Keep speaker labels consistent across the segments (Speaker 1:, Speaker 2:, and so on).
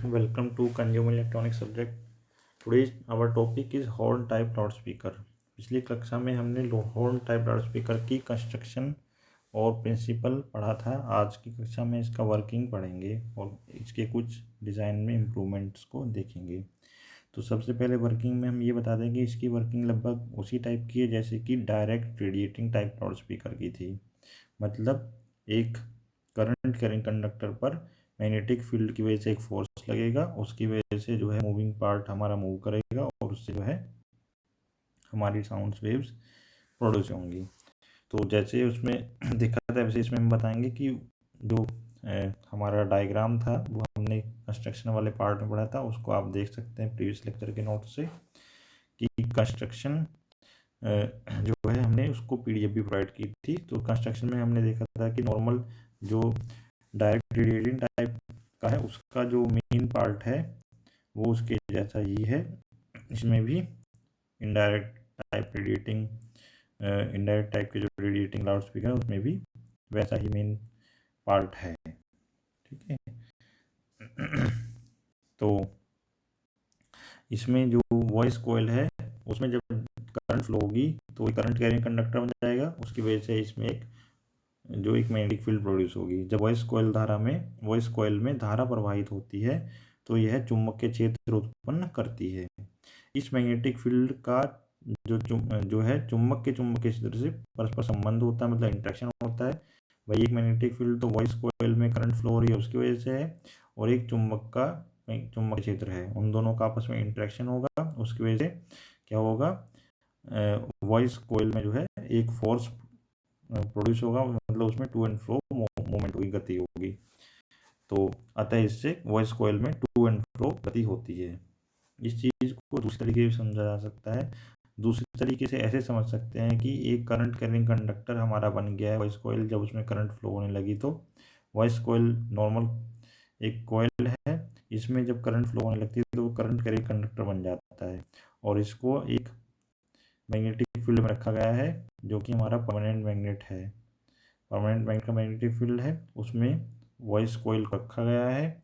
Speaker 1: Welcome to Consumer Electronics subject. Today our topic is horn type loudspeaker. पिछली कक्षा में हमने हॉर्न टाइप लाउडस्पीकर की कंस्ट्रक्शन और प्रिंसिपल पढ़ा था। आज की कक्षा में इसका वर्किंग पढ़ेंगे और इसके कुछ डिज़ाइन में इम्प्रूवमेंट्स को देखेंगे। तो सबसे पहले वर्किंग में हम ये बता दें कि इसकी वर्किंग लगभग उसी टाइप की है जैसे कि डायरेक्ट रेडिएटिंग टाइप लाउडस्पीकर की थी। मतलब एक करंट कैरिंग कंडक्टर पर मैग्नेटिक फील्ड की वजह से एक फोर्स लगेगा, उसकी वजह से जो है मूविंग पार्ट हमारा मूव करेगा और उससे जो है हमारी साउंड वेव्स प्रोड्यूस होंगी। तो जैसे उसमें दिखा था वैसे इसमें हम बताएंगे कि जो हमारा डायग्राम था वो हमने कंस्ट्रक्शन वाले पार्ट में पढ़ा था, उसको आप देख सकते हैं प्रीवियस लेक्चर के नोट से कि कंस्ट्रक्शन जो है हमने उसको पीडीएफ भी प्रोवाइड की थी। तो कंस्ट्रक्शन में हमने देखा था कि नॉर्मल जो डायरेक्ट रेडिएटिंग टाइप का है उसका जो मेन पार्ट है वो उसके जैसा ही है। इसमें भी इनडायरेक्ट टाइप के जो रेडिएटिंग लाउड स्पीकर है उसमें भी वैसा ही मेन पार्ट है। ठीक है। तो इसमें जो वॉइस कॉइल है उसमें जब करंट फ्लो होगी तो करंट कैरिंग कंडक्टर बन जाएगा, उसकी वजह से इसमें एक मैग्नेटिक फील्ड प्रोड्यूस होगी। जब वॉइस कॉइल में धारा प्रवाहित होती है तो यह चुंबकीय क्षेत्र उत्पन्न करती है। इस मैग्नेटिक फील्ड का जो है चुंबकीय क्षेत्र से परस्पर संबंध होता है, मतलब इंट्रैक्शन होता है। वही एक मैग्नेटिक फील्ड तो वॉइस कॉइल में करंट फ्लो हो रही है उसकी वजह से है, और एक चुंबकीय क्षेत्र है, उन दोनों का आपस में इंट्रैक्शन होगा, उसकी वजह से क्या होगा, वॉइस कॉइल में जो है एक फोर्स प्रोड्यूस होगा, मतलब उसमें टू एंड फ्रो मूवमेंट होगी, गति होगी। तो अतः इससे वॉइस कॉइल में टू एंड फ्रो गति होती है। इस चीज़ को दूसरी तरीके से समझा जा सकता है। दूसरी तरीके से ऐसे समझ सकते हैं कि एक करंट कैरिंग कंडक्टर हमारा बन गया है वॉइस कॉइल, जब उसमें करंट फ्लो होने लगी तो वॉइस कॉइल नॉर्मल एक कॉइल है, इसमें जब करंट फ्लो होने लगती है तो वो करंट कैरिंग कंडक्टर बन जाता है, और इसको एक मैग्नेटिक फील्ड में रखा गया है जो कि हमारा परमानेंट मैग्नेट है। परमानेंट मैग्नेट का मैग्नेटिक फील्ड है, उसमें वॉइस कॉइल रखा गया है।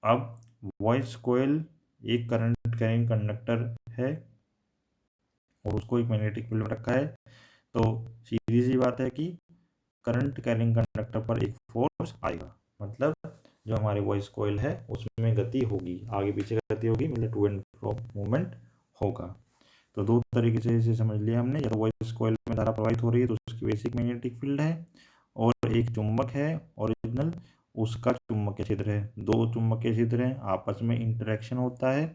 Speaker 1: अब वॉइस कॉइल एक करंट कैरिंग कंडक्टर है और उसको एक मैग्नेटिक फील्ड में रखा है, तो सीधी सी बात है कि करंट कैरिंग कंडक्टर पर एक फोर्स आएगा, मतलब जो हमारे वॉइस कॉइल है उसमें गति होगी, आगे पीछे गति होगी, मतलब टू एंड फ्रो मूवमेंट होगा। तो दो तरीके से इसे समझ लिया हमने, या तो वॉइस कॉइल में धारा प्रवाहित हो रही है तो उसकी बेसिक मैग्नेटिक फील्ड है, और एक चुंबक है ओरिजिनल, उसका चुंबकीय क्षेत्र है। दो चुंबकीय क्षेत्र हैं, आपस में इंटरेक्शन होता है,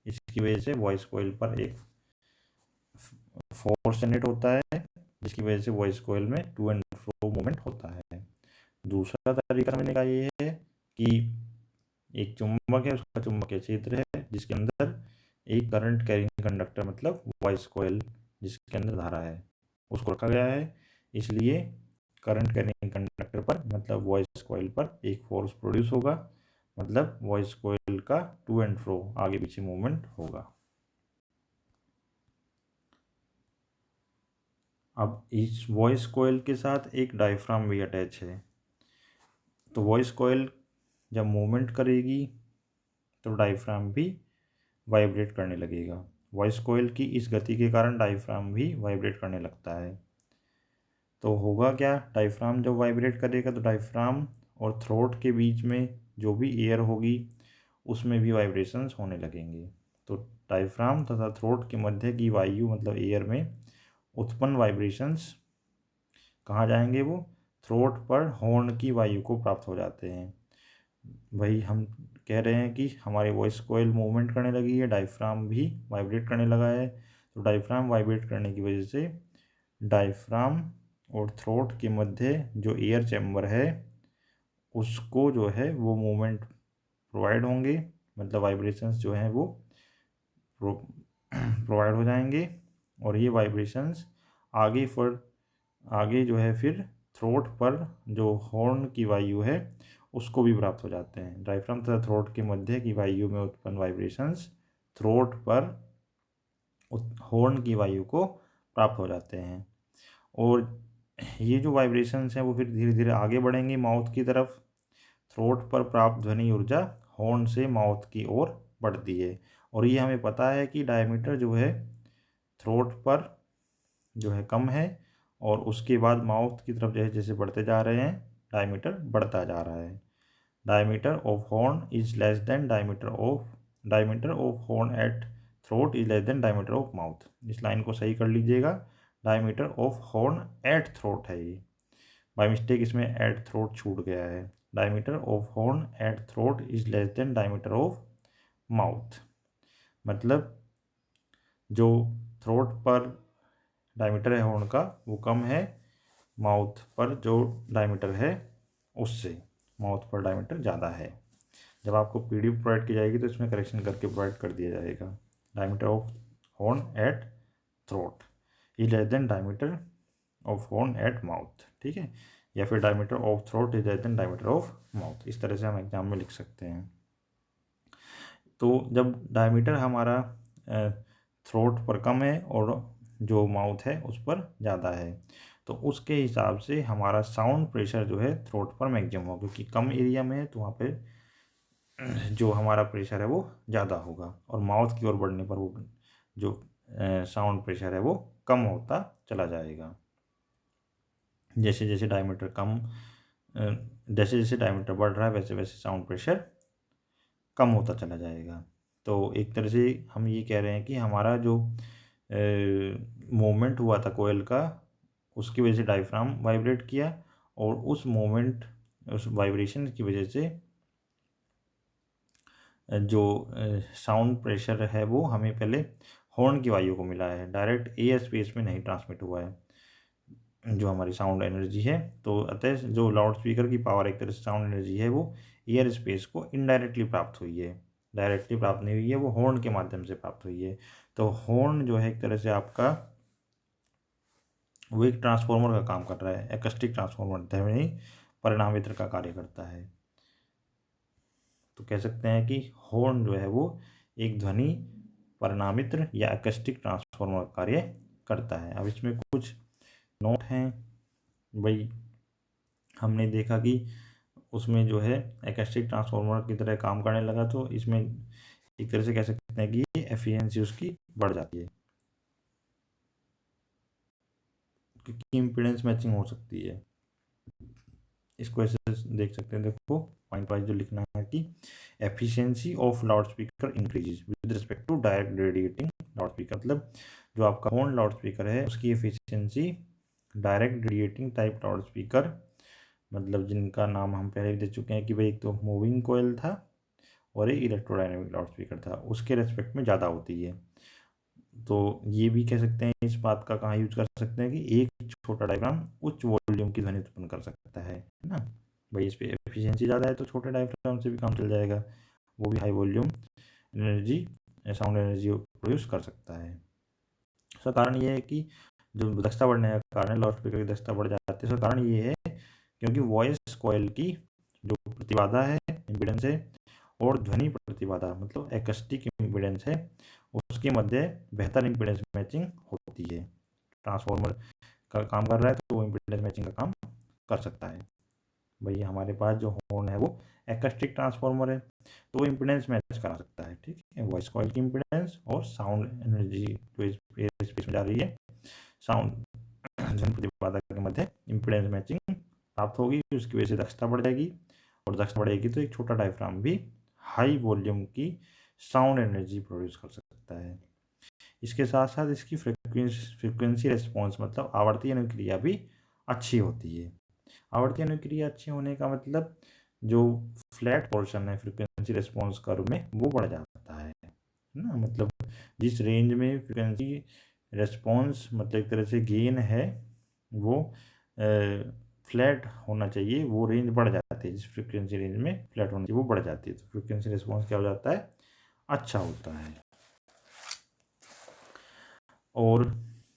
Speaker 1: इसकी वजह से वॉइस कॉइल पर एक फोर्स जनरेट होता है, जिसकी वजह से वॉइस कॉइल में टू एंड फ्रो मूवमेंट होता है। दूसरा तरीका समझने का ये है कि एक चुंबक है, उसका चुंबकीय क्षेत्र है जिसके अंदर एक करंट कैरिंग कंडक्टर मतलब वॉइस कॉइल जिसके अंदर धारा है उसको रखा गया है, इसलिए करंट कैरिंग कंडक्टर पर मतलब वॉइस कॉइल पर एक फोर्स प्रोड्यूस होगा, मतलब वॉइस कॉइल का टू एंड फ्रो आगे पीछे मूवमेंट होगा। अब इस वॉइस कॉइल के साथ एक डायफ्राम भी अटैच है, तो वॉइस कॉइल जब मूवमेंट करेगी तो डायफ्राम भी वाइब्रेट करने लगेगा। वॉइस कॉइल की इस गति के कारण डायफ्राम भी वाइब्रेट करने लगता है। तो होगा क्या, डायफ्राम जब वाइब्रेट करेगा तो डायफ्राम और थ्रोट के बीच में जो भी एयर होगी उसमें भी वाइब्रेशंस होने लगेंगे। तो डायफ्राम तथा थ्रोट के मध्य की वायु मतलब एयर में उत्पन्न वाइब्रेशंस कहाँ जाएंगे, वो थ्रोट पर हॉर्न की वायु को प्राप्त हो जाते हैं। वही हम कह रहे हैं कि हमारी वॉइस कॉइल मूवमेंट करने लगी है, डायफ्राम भी वाइब्रेट करने लगा है, तो डायफ्राम वाइब्रेट करने की वजह से डायफ्राम और थ्रोट के मध्य जो एयर चैम्बर है उसको जो है वो मूवमेंट प्रोवाइड होंगे, मतलब वाइब्रेशंस जो हैं वो प्रोवाइड हो जाएंगे, और ये वाइब्रेशंस आगे जो है फिर थ्रोट पर जो हॉर्न की वायु है उसको भी प्राप्त हो जाते हैं। डायफ्राम तथा थ्रोट के मध्य की वायु में उत्पन्न वाइब्रेशंस थ्रोट पर हॉर्न की वायु को प्राप्त हो जाते हैं, और ये जो वाइब्रेशंस हैं वो फिर धीरे धीरे आगे बढ़ेंगी माउथ की तरफ। थ्रोट पर प्राप्त ध्वनि ऊर्जा हॉर्न से माउथ की ओर बढ़ती है। और ये हमें पता है कि डायमीटर जो है थ्रोट पर जो है कम है, और उसके बाद माउथ की तरफ जैसे जैसे बढ़ते जा रहे हैं डायमीटर बढ़ता जा रहा है। Diameter of horn is less than diameter of horn at throat is less than diameter of mouth. इस लाइन को सही कर लीजिएगा, diameter of horn at throat है, ये बाय मिस्टेक इसमें एट थ्रोट छूट गया है। Diameter of horn at throat is less than diameter of mouth, मतलब जो थ्रोट पर डायमीटर है हॉर्न का वो कम है, माउथ पर जो डायमीटर है उससे माउथ पर डायमीटर ज़्यादा है। जब आपको पीडीएफ प्रोवाइड की जाएगी तो इसमें करेक्शन करके प्रोवाइड कर दिया जाएगा। Diameter of horn at throat is less than diameter of horn at mouth, ठीक है, या फिर diameter of throat is less than diameter of mouth, इस तरह से हम एग्जाम में लिख सकते हैं। तो जब डायमीटर हमारा थ्रोट पर कम है और जो माउथ है उस पर ज़्यादा है, तो उसके हिसाब से हमारा साउंड प्रेशर जो है थ्रोट पर मैक्सिमम होगा, क्योंकि कम एरिया में है तो वहाँ पे जो हमारा प्रेशर है वो ज़्यादा होगा, और माउथ की ओर बढ़ने पर वो जो साउंड प्रेशर है वो कम होता चला जाएगा। जैसे जैसे डायमीटर जैसे जैसे डायमीटर बढ़ रहा है वैसे वैसे साउंड प्रेशर कम होता चला जाएगा। तो एक तरह से हम ये कह रहे हैं कि हमारा जो मूवमेंट हुआ था कोयल का, उसकी वजह से डायफ्राम वाइब्रेट किया, और उस वाइब्रेशन की वजह से जो साउंड प्रेशर है वो हमें पहले हॉर्न की वायु को मिला है, डायरेक्ट एयर स्पेस में नहीं ट्रांसमिट हुआ है जो हमारी साउंड एनर्जी है। तो अतः जो लाउड स्पीकर की पावर एक तरह से साउंड एनर्जी है वो एयर स्पेस को इनडायरेक्टली प्राप्त हुई है, डायरेक्टली प्राप्त नहीं हुई है, वो हॉर्न के माध्यम से प्राप्त हुई है। तो हॉर्न जो है एक तरह से आपका वो एक ट्रांसफॉर्मर का काम कर रहा है, एकस्टिक ट्रांसफॉर्मर ध्वनि परिणामित्र का कार्य करता है। तो कह सकते हैं कि हॉर्न जो है वो एक ध्वनि परिणामित्र या एकस्टिक ट्रांसफॉर्मर कार्य करता है। अब इसमें कुछ नोट हैं भाई, हमने देखा कि उसमें जो है एकस्टिक ट्रांसफॉर्मर की तरह काम करने लगा, तो इसमें एक तरह से कह सकते हैं कि ये एफिशिएंसी उसकी बढ़ जाती है, क्योंकि इम्पीडेंस मैचिंग हो सकती है। इसको ऐसे देख सकते हैं, देखो पॉइंट वाइज जो लिखना है कि efficiency of loudspeaker increases with respect to direct radiating loudspeaker, मतलब जो आपका हॉर्न लाउड स्पीकर है उसकी efficiency direct radiating type loudspeaker, मतलब जिनका नाम हम पहले भी दे चुके हैं कि भाई एक तो मूविंग कोयल था और एक इलेक्ट्रोडायनेमिक लाउड स्पीकर था, उसके रेस्पेक्ट में ज़्यादा होती है। तो ये भी कह सकते हैं, इस बात का कहाँ यूज कर सकते हैं कि एक छोटा डायग्राम उच्च वॉल्यूम की ध्वनि उत्पन्न कर सकता है ना। भाई इस पे एफिशिएंसी ज़्यादा है तो छोटे डायग्राम से भी काम चल जाएगा, वो भी high volume energy sound energy produce कर सकता है। उसका कारण ये है कि जो दक्षता बढ़ने का कारण है, लाउड स्पीकर की दक्षता बढ़ जाती है, उसका कारण ये है क्योंकि वॉइस कॉइल की जो प्रतिबाधा है, इम्पीडेंस है, और ध्वनि प्रतिबाधा मतलब एकस्टिक इम्पीडेंस है, उसके मध्य बेहतर इम्पीडेंस मैचिंग होती है। ट्रांसफॉर्मर का काम कर रहा है तो वो इम्पीडेंस मैचिंग का काम कर सकता है। भाई हमारे पास जो हॉर्न है वो एकस्टिक ट्रांसफॉर्मर है तो वो इम्पीडेंस मैच करा सकता है, ठीक है, वॉइस कॉइल की इम्पीडेंस और साउंड एनर्जी जो स्पेस में जा रही है, साउंड ध्वनि प्रतिबाधा के मध्य इम्पीडेंस मैचिंग प्राप्त होगी, उसकी वजह से दक्षता बढ़ जाएगी, और दक्षता बढ़ेगी तो एक छोटा डायफ्राम भी हाई वॉल्यूम की साउंड एनर्जी प्रोड्यूस कर सकता है। इसके साथ साथ इसकी फ्रिक्वेंसी रिस्पॉन्स मतलब आवर्ती अनुक्रिया भी अच्छी होती है। आवर्ती अनुक्रिया अच्छी होने का मतलब जो फ्लैट पोर्शन है फ्रिक्वेंसी रिस्पॉन्स कर्व में वो बढ़ जाता है ना, मतलब जिस रेंज में फ्रिक्वेंसी रिस्पॉन्स मतलब एक तरह से गेन है वो फ्लैट होना चाहिए, वो रेंज बढ़ जाती है, जिस फ्रिक्वेंसी रेंज में फ्लैट होना चाहिए वो बढ़ जाती है, तो फ्रिक्वेंसी रिस्पॉन्स क्या हो जाता है, अच्छा होता है। और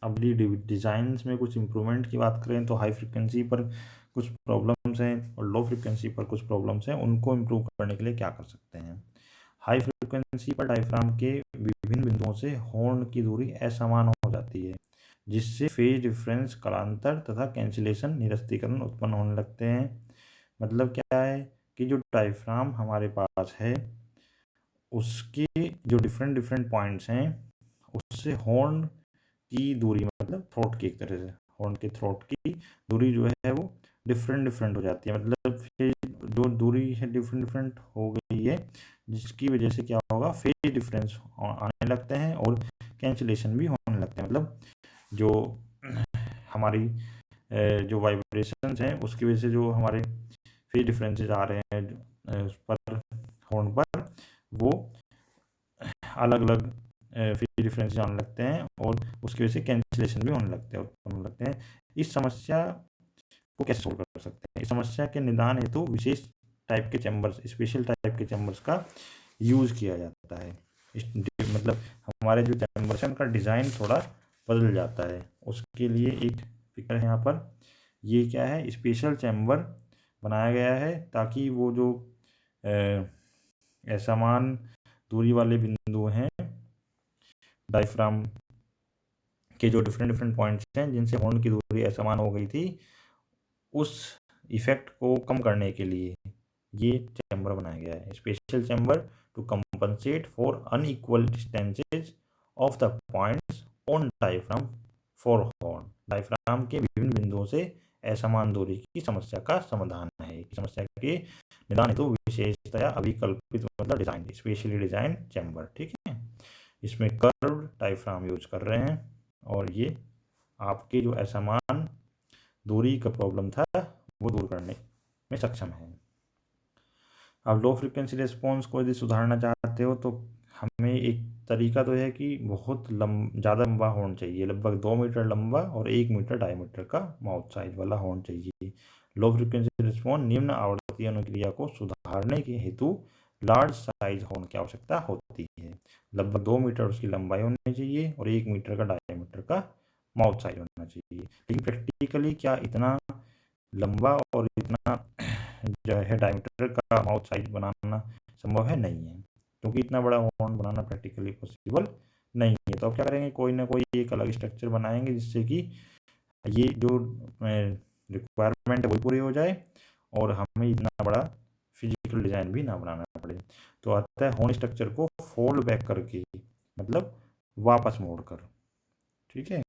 Speaker 1: अगली डिज़ाइंस में कुछ इम्प्रूवमेंट की बात करें तो हाई फ्रिक्वेंसी पर कुछ प्रॉब्लम्स हैं और लो फ्रिक्वेंसी पर कुछ प्रॉब्लम्स हैं, उनको इम्प्रूव करने के लिए क्या कर सकते हैं। हाई फ्रिक्वेंसी पर डायफ्राम के विभिन्न बिंदुओं से हॉर्न की दूरी असमान हो जाती है, जिससे फेज डिफरेंस कालांतर तथा कैंसिलेशन निरस्तीकरण उत्पन्न होने लगते हैं। मतलब क्या है कि जो डायफ्राम हमारे पास है उसके जो डिफरेंट डिफरेंट पॉइंट्स हैं उससे हॉर्न की दूरी, मतलब थ्रोट की, एक तरह से हॉर्न के थ्रोट की दूरी जो है वो डिफरेंट डिफरेंट हो जाती है। मतलब फिर जो दूरी है डिफरेंट डिफरेंट हो गई है, जिसकी वजह से क्या होगा, फेज डिफरेंस आने लगते हैं और कैंसिलेशन भी होने लगते हैं। मतलब जो हमारी जो वाइब्रेशंस हैं उसकी वजह से जो हमारे फेज डिफरेंसेस आ रहे हैं उस पर हॉर्न पर, वो अलग अलग फेज डिफरेंसेस आने लगते हैं और उसकी वजह से कैंसिलेशन भी होने लगते हैं, उत्पन्न होने लगते हैं। इस समस्या को कैसे सोल्व कर सकते हैं? इस समस्या के निदान हेतु विशेष टाइप के चैम्बर्स, स्पेशल टाइप के चैम्बर्स का यूज़ किया जाता है। मतलब हमारे जो चैम्बर्स हैं उनका डिज़ाइन थोड़ा बदल जाता है। उसके लिए एक फिगर है यहाँ पर, ये क्या है, स्पेशल चैम्बर बनाया गया है ताकि वो जो असमान दूरी वाले बिंदु हैं डायफ्राम के, जो डिफरेंट डिफरेंट पॉइंट्स हैं जिनसे हॉर्न की दूरी असमान हो गई थी, उस इफेक्ट को कम करने के लिए ये चैम्बर बनाया गया है। Special chamber to compensate for unequal distances of the points on diaphragm for horn. Diaphragm के विभिन्न बिंदुओं से असमान दूरी की समस्या का समाधान है। समस्या के निदान हेतु विशेषतया अभिकल्पित, मतलब डिजाइन, स्पेशली डिजाइन चैम्बर। ठीक है, इसमें कर्व डायफ्राम यूज कर रहे हैं और ये आपके जो असमान दूरी का प्रॉब्लम था वो दूर करने में सक्षम है। अब लो फ्रिक्वेंसी रिस्पॉन्स को यदि सुधारना चाहते हो तो हमें एक तरीका तो है कि बहुत ज़्यादा लंबा हॉर्न चाहिए, लगभग 2 मीटर लंबा और 1 मीटर डायमीटर का माउथ साइज वाला हॉर्न चाहिए। लो फ्रिक्वेंसी रिस्पॉन्स निम्न आवृत्ति अनुक्रिया को सुधारने के हेतु लार्ज साइज हॉर्न की आवश्यकता होती है। लगभग 2 मीटर उसकी लंबाई होनी चाहिए और 1 मीटर का डायमीटर का माउथ साइज होना चाहिए। लेकिन प्रैक्टिकली क्या इतना लंबा और इतना जो है डायमीटर का माउथ साइज बनाना संभव है? नहीं है, क्योंकि इतना बड़ा हॉर्न बनाना प्रैक्टिकली पॉसिबल नहीं है। तो अब क्या करेंगे, कोई ना कोई एक अलग स्ट्रक्चर बनाएंगे जिससे कि ये जो रिक्वायरमेंट है वही पूरी हो जाए और हमें इतना बड़ा फिजिकल डिज़ाइन भी ना बनाना पड़े। तो आता है हॉर्न स्ट्रक्चर को फोल्ड बैक करके, मतलब वापस मोड़ कर। ठीक है,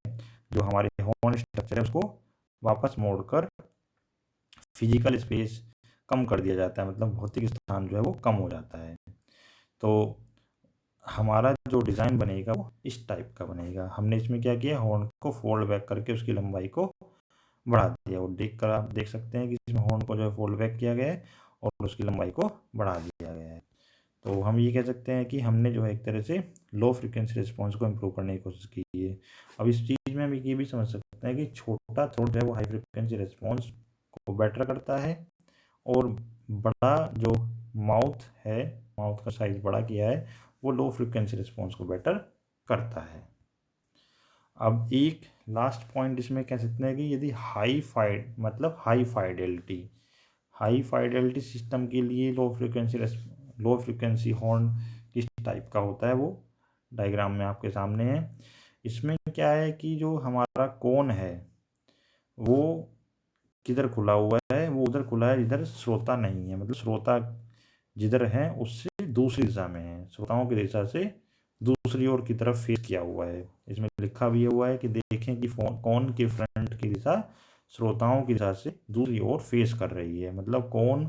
Speaker 1: जो हमारे हॉर्न स्ट्रक्चर है उसको वापस मोड़कर फिजिकल स्पेस कम कर दिया जाता है, मतलब भौतिक स्थान जो है वो कम हो जाता है। तो हमारा जो डिज़ाइन बनेगा वो इस टाइप का बनेगा। हमने इसमें क्या किया, हॉर्न को फोल्ड बैक करके उसकी लंबाई को बढ़ा दिया, और देख कर आप देख सकते हैं कि इसमें हॉर्न को जो है फोल्ड बैक किया गया है और उसकी लंबाई को बढ़ा दिया गया है। तो हम ये कह सकते हैं कि हमने जो है एक तरह से लो फ्रिक्वेंसी रिस्पॉन्स को इम्प्रूव करने की कोशिश की है। अब इस चीज़ में हम ये भी समझ सकते हैं कि छोटा थ्रोट जो है वो हाई फ्रिक्वेंसी रिस्पॉन्स को बेटर करता है और बड़ा जो माउथ है, माउथ का साइज बड़ा किया है, वो लो फ्रिक्वेंसी रिस्पॉन्स को बेटर करता है। अब एक लास्ट पॉइंट इसमें कह सकते हैं कि यदि मतलब हाई फाइडेलिटी सिस्टम के लिए लो फ्रिक्वेंसी हॉर्न किस टाइप का होता है वो डायग्राम में आपके सामने है। इसमें क्या है कि जो हमारा कोन है वो किधर खुला हुआ है, वो उधर खुला है जिधर श्रोता नहीं है, मतलब श्रोता जिधर है उससे दूसरी दिशा में है, श्रोताओं की दिशा से दूसरी ओर की तरफ फेस किया हुआ है। इसमें लिखा भी हुआ है कि देखें कि कोन के फ्रंट की दिशा श्रोताओं की दिशा से दूसरी ओर फेस कर रही है, मतलब कोन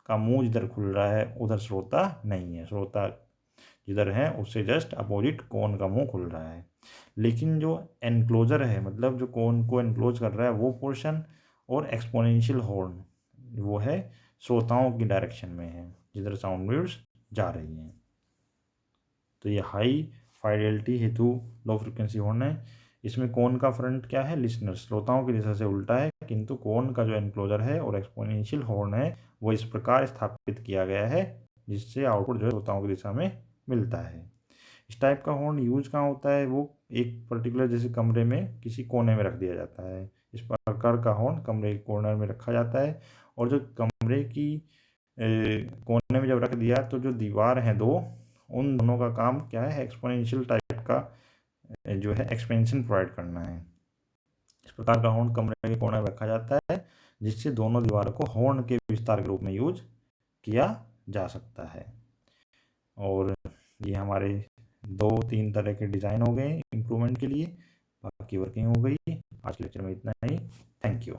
Speaker 1: का मुंह जिधर खुल रहा है उधर श्रोता नहीं है, श्रोता जिधर है उससे जस्ट अपोजिट कोन का मुंह खुल रहा है। लेकिन जो एनक्लोजर है, मतलब जो कोन को एनक्लोज कर रहा है वो पोर्शन, और एक्सपोनेंशियल हॉर्न वो है श्रोताओं की डायरेक्शन में है जिधर साउंड वेव्स जा रही हैं। तो ये हाई फाइडेलिटी हेतु लो फ्रिक्वेंसी हॉर्न है। इसमें कोन का फ्रंट क्या है, लिसनर, श्रोताओं की दिशा से उल्टा है, किंतु कोन का जो एनक्लोजर है और एक्सपोनेंशियल हॉर्न है वो इस प्रकार स्थापित किया गया है जिससे आउटपुट जो है श्रोताओं की दिशा में मिलता है। इस टाइप का हॉर्न यूज कहाँ होता है, वो एक पर्टिकुलर जैसे कमरे में किसी कोने में रख दिया जाता है। इस प्रकार का हॉर्न कमरे के कॉर्नर में रखा जाता है, और जो कमरे की कोने में जब रख दिया तो जो दीवार हैं दो, उन दोनों का काम क्या है, एक्सपोनेंशियल टाइप का जो है एक्सपेंशन प्रोवाइड करना है। इस प्रकार का हॉर्न कमरे के कोने में रखा जाता है जिससे दोनों दीवारों को हॉर्न के विस्तार के रूप में यूज किया जा सकता है। और ये हमारे 2-3 तरह के डिज़ाइन हो गए इम्प्रूवमेंट के लिए, बाकी वर्किंग हो गई। आज लेक्चर में इतना ही। Thank you.